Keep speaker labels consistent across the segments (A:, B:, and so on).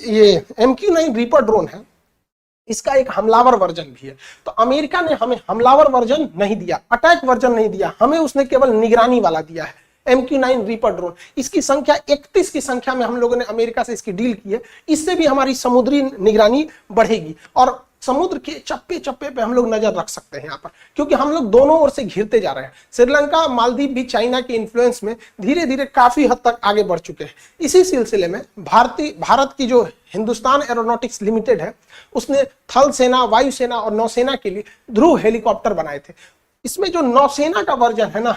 A: ये MQ-9 reaper drone है, इसका एक हमलावर वर्जन भी है। तो अमेरिका ने हमें हमलावर वर्जन नहीं दिया, अटैक वर्जन नहीं दिया, हमें उसने केवल निगरानी वाला दिया है, MQ-9 रीपर ड्रोन। इसकी संख्या 31 की संख्या में हम लोगों ने अमेरिका से इसकी डील की है। इससे भी हमारी समुद्री निगरानी बढ़ेगी और समुद्र के चप्पे चप्पे पे हम लोग नजर रख सकते हैं यहाँ पर, क्योंकि हम लोग दोनों ओर से घिरते जा रहे हैं। श्रीलंका, मालदीव भी चाइना के इन्फ्लुएंस में धीरे धीरे काफी हद तक आगे बढ़ चुके हैं। इसी सिलसिले में भारत की जो हिंदुस्तान एरोनॉटिक्स लिमिटेड है, उसने थल सेना, वायुसेना और नौसेना के लिए ध्रुव हेलीकॉप्टर बनाए थे। इसमें जो नौसेना का वर्जन है ना,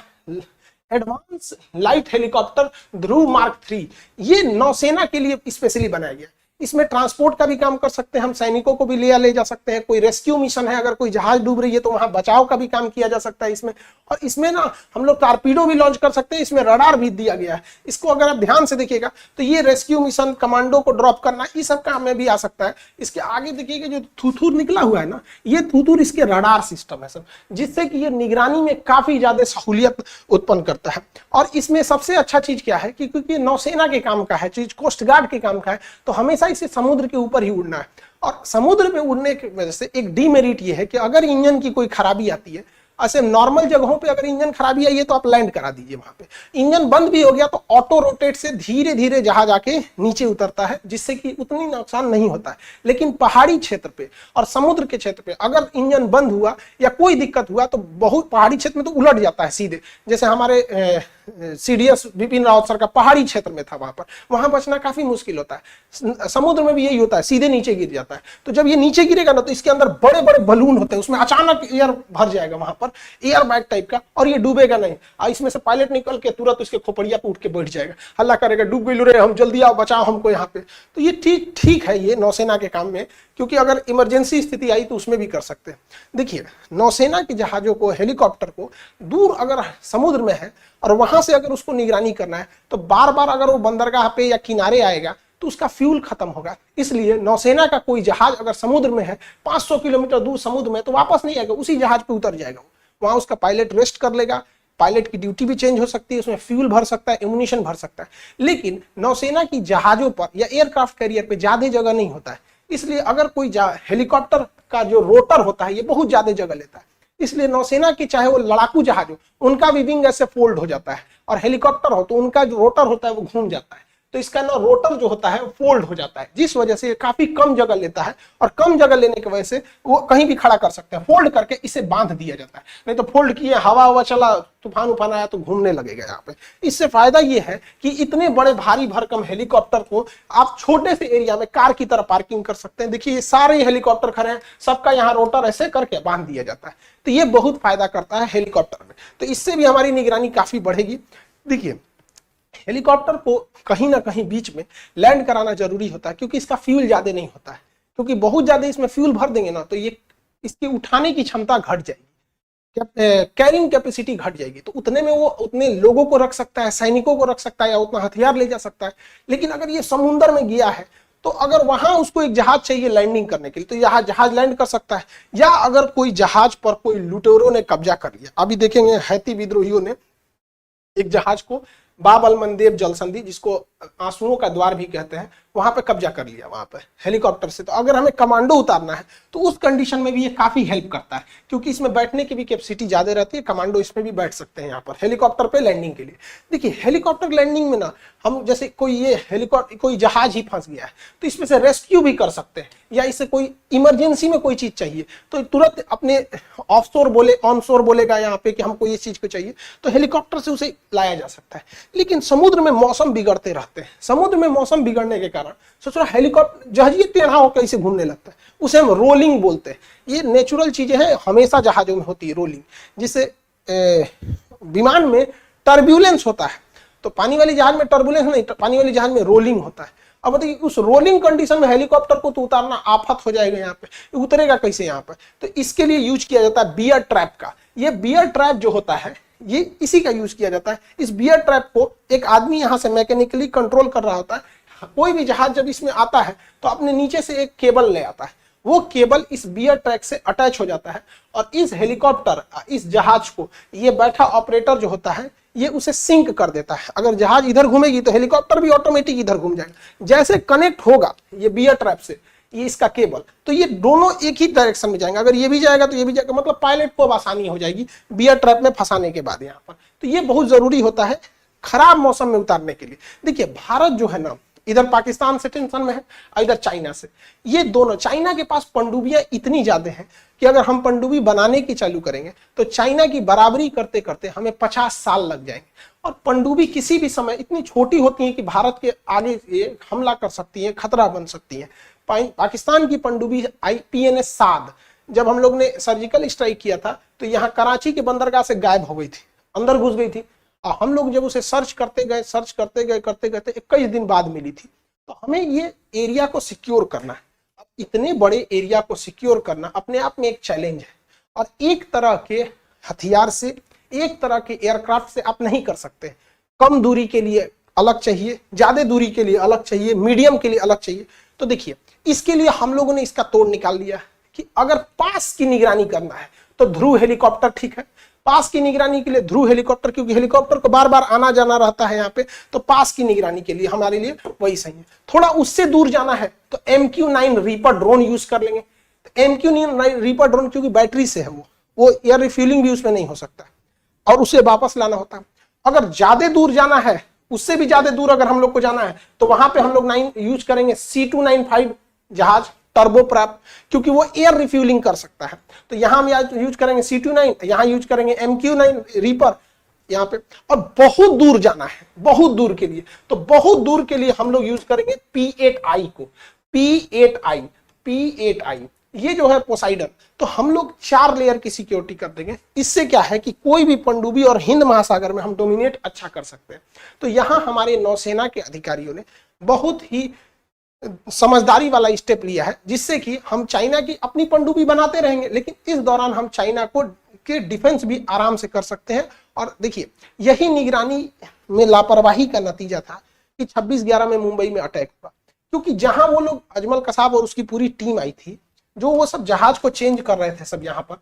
A: एडवांस लाइट हेलीकॉप्टर ध्रुव मार्क 3, ये नौसेना के लिए स्पेशली बनाया गया। इसमें ट्रांसपोर्ट का भी काम कर सकते हैं हम, सैनिकों को भी ले जा सकते हैं। कोई रेस्क्यू मिशन है, अगर कोई जहाज डूब रही है तो वहां बचाव का भी काम किया जा सकता है इसमें। और इसमें ना हम लोग टारपीडो भी लॉन्च कर सकते हैं, इसमें रडार भी दिया गया है। इसको अगर आप ध्यान से देखिएगा तो ये रेस्क्यू मिशन, कमांडो को ड्रॉप करना, इस सब काम में भी आ सकता है। इसके आगे देखिएगा जो थूथूर निकला हुआ है ना, ये थूथूर इसके रडार सिस्टम है सब, जिससे कि ये निगरानी में काफी ज्यादा सहूलियत उत्पन्न करता है। और इसमें सबसे अच्छा चीज क्या है कि क्योंकि नौसेना के काम का है चीज, कोस्ट गार्ड के काम का है, तो हमेशा इसे समुद्र के ऊपर ही उड़ना है। और समुद्र में उड़ने की वजह से एक डीमेरिट ये है कि अगर इंजन की कोई खराबी आती है, ऐसे नॉर्मल जगहों पे अगर इंजन खराबी आई है तो आप लैंड करा दीजिए वहां पे। इंजन बंद भी हो गया तो ऑटो रोटेट से धीरे धीरे जहाज आके नीचे उतरता है, जिससे कि उतनी नुकसान नहीं होता है। लेकिन पहाड़ी क्षेत्र पे और समुद्र के क्षेत्र पे अगर इंजन बंद हुआ या कोई दिक्कत हुआ तो बहुत पहाड़ी क्षेत्र में तो उलट जाता है सीधे। जैसे हमारे CDS बिपिन रावत सर का पहाड़ी क्षेत्र में था, वहां बचना काफी मुश्किल होता है। समुद्र में भी यही होता है, सीधे नीचे गिर जाता है। तो जब ये नीचे गिरेगा ना तो इसके अंदर बड़े बड़े बलून होते हैं, उसमें अचानक एयर भर जाएगा वहां पर, एयर बैग टाइप का, और ये डूबेगा नहीं। और इसमें से पायलट निकल के तुरंत उसके खोपड़िया पे उठ के बैठ जाएगा, हल्ला करेगा, डूब गई रे, हम जल्दी आओ, बचाओ हमको यहाँ पे। तो ये ठीक है ये नौसेना के काम में, क्योंकि अगर इमरजेंसी स्थिति आई तो उसमें भी कर सकते हैं। देखिए नौसेना के जहाजों को, हेलीकॉप्टर को दूर अगर समुद्र में है और वहां से अगर उसको निगरानी करना है तो बार बार अगर वो बंदरगाह पे या किनारे आएगा तो उसका फ्यूल खत्म होगा। इसलिए नौसेना का कोई जहाज अगर समुद्र में है, 500 किलोमीटर दूर समुद्र में, तो वापस नहीं आएगा, उसी जहाज पे उतर जाएगा। वहां उसका पायलट रेस्ट कर लेगा, पायलट की ड्यूटी भी चेंज हो सकती है, उसमें फ्यूल भर सकता है, एमुनिशन भर सकता है। लेकिन नौसेना की जहाजों पर या एयरक्राफ्ट कैरियर पे ज्यादा जगह नहीं होता है, इसलिए अगर कोई हेलीकॉप्टर का जो रोटर होता है ये बहुत ज्यादा जगह लेता है। इसलिए नौसेना की चाहे वो लड़ाकू जहाज हो, उनका भी विंग ऐसे फोल्ड हो जाता है, और हेलीकॉप्टर हो तो उनका जो रोटर होता है वो घूम जाता है। तो इसका ना रोटर जो होता है वो फोल्ड हो जाता है, जिस वजह से ये काफी कम जगह लेता है, और कम जगह लेने की वजह से वो कहीं भी खड़ा कर सकते हैं। फोल्ड करके इसे बांध दिया जाता है, नहीं तो फोल्ड किए हवा चला, तूफान उफान आया तो घूमने लगेगा यहाँ पे। इससे फायदा ये है कि इतने बड़े भारी भरकम हेलीकॉप्टर को आप छोटे से एरिया में कार की तरह पार्किंग कर सकते हैं। देखिए ये सारे हेलीकॉप्टर खड़े हैं, सबका यहाँ रोटर ऐसे करके बांध दिया जाता है। तो ये बहुत फायदा करता है हेलीकॉप्टर में, तो इससे भी हमारी निगरानी काफी बढ़ेगी। देखिए हेलीकॉप्टर को कहीं ना कहीं बीच में लैंड कराना जरूरी होता है, क्योंकि इसका फ्यूल ज्यादा नहीं होता है, क्योंकि बहुत ज्यादा इसमें फ्यूल भर देंगे ना तो ये इसकी उठाने की क्षमता घट जाएगी, कैरिंग कैपेसिटी घट जाएगी। तो उतने में वो उतने लोगों को रख सकता है, सैनिकों को रख सकता है, या उतना हथियार ले जा सकता है। लेकिन अगर ये समुद्र में गया है तो अगर वहां उसको एक जहाज चाहिए लैंडिंग करने के लिए, तो यहाँ जहाज लैंड कर सकता है। या अगर कोई जहाज पर कोई लुटेरों ने कब्जा कर लिया, अभी देखेंगे हैती विद्रोहियों ने एक जहाज को बाब अल मंदेब जल संधि, जिसको आंसुओं का द्वार भी कहते हैं, वहां पे कब्जा कर लिया वहां पे हेलीकॉप्टर से। तो अगर हमें कमांडो उतारना है तो उस कंडीशन में भी ये काफी हेल्प करता है, क्योंकि इसमें बैठने की भी कैपेसिटी ज्यादा रहती है। कमांडो इसमें भी बैठ सकते हैं यहाँ पर हेलीकॉप्टर पे लैंडिंग के लिए। देखिए हेलीकॉप्टर लैंडिंग में ना हम जैसे कोई ये हेलीकॉप्टर कोई जहाज ही फंस गया है तो इसमें से रेस्क्यू भी कर सकते हैं, या इससे कोई इमरजेंसी में कोई चीज चाहिए तो तुरंत अपने ऑफशोर बोले ऑनशोर बोलेगा यहाँ पे कि हमको ये चीज को चाहिए, तो हेलीकॉप्टर से उसे लाया जा सकता है। लेकिन समुद्र में मौसम बिगड़ते रहते हैं, समुद्र में मौसम बिगड़ने के कारण सोच रहा हेलीकॉप्टर जहाज ये टेढ़ा होकर इसे घूमने लगता है, उसे हम रोलिंग बोलते हैं। ये नेचुरल चीजें हैं, हमेशा जहाजों में होती है रोलिंग, जिससे विमान में टर्ब्यूलेंस होता है। तो पानी वाली जहाज में टर्बुलेंस नहीं, पानी वाली जहाज में रोलिंग होता है। अब बताइए उस रोलिंग कंडीशन में हेलीकॉप्टर को तो उतारना आफत हो जाएगा, यहाँ पे उतरेगा कैसे यहाँ पे। तो इसके लिए यूज किया जाता है बियर ट्रैप का। ये बियर ट्रैप जो होता है ये इसी का यूज किया जाता है। इस बियर ट्रैप को एक आदमी यहाँ से मैकेनिकली कंट्रोल कर रहा होता है। कोई भी जहाज जब इसमें आता है तो अपने नीचे से एक केबल ले आता है, वो केबल इस बियर ट्रैक से अटैच हो जाता है और इस हेलीकॉप्टर, इस जहाज को ये बैठा ऑपरेटर जो होता है ये उसे सिंक कर देता है। अगर जहाज इधर घूमेगी तो हेलीकॉप्टर भी ऑटोमेटिक इधर घूम जाएगा। जैसे कनेक्ट होगा ये बियर ट्रैप से ये इसका केबल, तो ये दोनों एक ही डायरेक्शन में जाएंगे। अगर ये भी जाएगा तो ये भी जाएगा, मतलब पायलट को अब आसानी हो जाएगी बियर ट्रैप में फंसाने के बाद यहाँ पर। तो ये बहुत जरूरी होता है खराब मौसम में उतारने के लिए। देखिए भारत जो है ना, इधर पाकिस्तान से टेंशन में है और इधर चाइना से। ये दोनों, चाइना के पास पनडुब्बियां इतनी ज्यादा हैं कि अगर हम पनडुब्बी बनाने की चालू करेंगे तो चाइना की बराबरी करते करते हमें 50 साल लग जाएंगे। और पनडुब्बी किसी भी समय इतनी छोटी होती है कि भारत के आगे ये हमला कर सकती है, खतरा बन सकती है। पाकिस्तान की पनडुब्बी IPNS साद, जब हम लोग ने सर्जिकल स्ट्राइक किया था तो यहाँ कराची के बंदरगाह से गायब हो गई थी, अंदर घुस गई थी। और हम लोग जब उसे सर्च करते गए करते 21 दिन बाद मिली थी। तो हमें ये एरिया को सिक्योर करना है। अब इतने बड़े एरिया को सिक्योर करना अपने आप में एक चैलेंज है और एक तरह के हथियार से, एक तरह के एयरक्राफ्ट से आप नहीं कर सकते। कम दूरी के लिए अलग चाहिए, ज्यादा दूरी के लिए अलग चाहिए, मीडियम के लिए अलग चाहिए। तो देखिए इसके लिए हम लोगों ने इसका तोड़ निकाल लिया कि अगर पास की निगरानी करना है तो ध्रुव हेलीकॉप्टर ठीक है। पास की निगरानी के लिए ध्रुव हेलीकॉप्टर, क्योंकि हेलीकॉप्टर को बार बार आना जाना रहता है यहाँ पे, तो पास की निगरानी के लिए हमारे लिए वही सही है। थोड़ा उससे दूर जाना है तो MQ-9 रीपर ड्रोन यूज कर लेंगे। तो MQ-9 रीपर ड्रोन क्योंकि बैटरी से है, वो एयर रिफ्यूलिंग भी उसमें नहीं हो सकता और उसे वापस लाना होता है। अगर ज्यादा दूर जाना है, उससे भी ज्यादा दूर अगर हम लोग को जाना है तो वहां पे हम लोग 9 यूज करेंगे C295 जहाज टर्बोप्रॉप, क्योंकि वो एयर रिफ्यूलिंग कर सकता है। तो यहां हम यूज करेंगे C29, यहां यूज करेंगे MQ-9 रीपर यहाँ पे। और बहुत दूर जाना है, बहुत दूर के लिए, तो बहुत दूर के लिए हम लोग यूज करेंगे P8I को। P8I ये जो है पोसाइडन। तो हम लोग 4 लेयर की सिक्योरिटी कर देंगे। इससे क्या है कि कोई भी पनडुब्बी और हिंद महासागर में हम डोमिनेट अच्छा कर सकते हैं। तो यहां हमारे नौसेना के अधिकारियों ने बहुत ही समझदारी वाला स्टेप लिया है, जिससे कि हम चाइना की अपनी पनडुब्बी बनाते रहेंगे, लेकिन इस दौरान हम चाइना को के डिफेंस भी आराम से कर सकते हैं। और देखिए यही निगरानी में लापरवाही का नतीजा था कि 26/11 में मुंबई में अटैक हुआ, क्योंकि जहां वो लोग अजमल कसाब और उसकी पूरी टीम आई थी, जो वो सब जहाज को चेंज कर रहे थे सब यहाँ पर,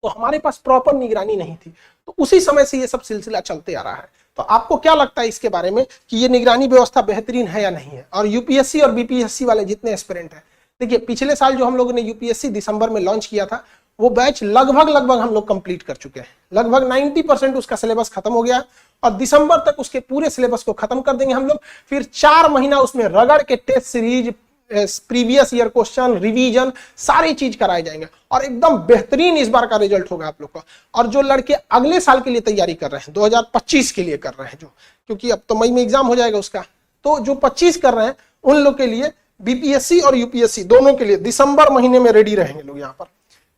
A: तो हमारे पास प्रॉपर निगरानी नहीं थी। तो उसी समय से ये सब सिलसिला चलते आ रहा है। तो आपको क्या लगता है इसके बारे में कि ये निगरानी व्यवस्था बेहतरीन है या नहीं है? और यूपीएससी और बीपीएससी वाले जितने एस्पिरेंट हैं, देखिए पिछले साल जो हम लोगों ने यूपीएससी दिसंबर में लॉन्च किया था, वो बैच लगभग हम लोग कंप्लीट कर चुके हैं। लगभग 90% उसका सिलेबस खत्म हो गया और दिसंबर तक उसके पूरे सिलेबस को खत्म कर देंगे हम लोग। फिर 4 महीना उसमें रगड़ के test series, previous year question, revision, सारी चीज कराए जाएंगे और एकदम बेहतरीन इस बार का रिजल्ट होगा आप लोग का। और जो लड़के अगले साल के लिए तैयारी कर रहे हैं, 2025 के लिए कर रहे हैं, जो क्योंकि अब तो मई में एग्जाम हो जाएगा उसका, तो जो 25 कर रहे हैं उन लोग के लिए बीपीएससी और यूपीएससी दोनों के लिए दिसंबर महीने में रेडी रहेंगे लोग यहाँ पर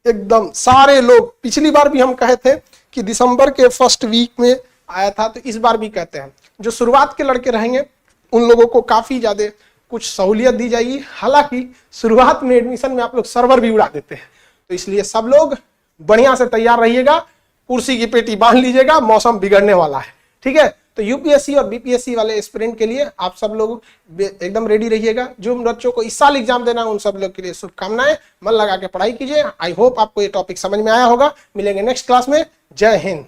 A: एकदम सारे लोग। पिछली बार भी हम कहे थे कि दिसंबर के फर्स्ट वीक में आया था, तो इस बार भी कहते हैं जो शुरुआत के लड़के रहेंगे उन लोगों को काफी ज्यादा कुछ सहूलियत दी जाएगी। हालांकि शुरुआत में एडमिशन में आप लोग सर्वर भी उड़ा देते हैं, तो इसलिए सब लोग बढ़िया से तैयार रहिएगा, कुर्सी की पेटी बांध लीजिएगा, मौसम बिगड़ने वाला है, ठीक है। तो यूपीएससी और बीपीएससी वाले एस्पिरेंट के लिए आप सब लोग एकदम रेडी रहिएगा। जो बच्चों को इस साल एग्जाम देना है उन सब लोग के लिए शुभकामनाएं। मन लगा के पढ़ाई कीजिए। आई होप आपको ये टॉपिक समझ में आया होगा। मिलेंगे नेक्स्ट क्लास में। जय हिंद।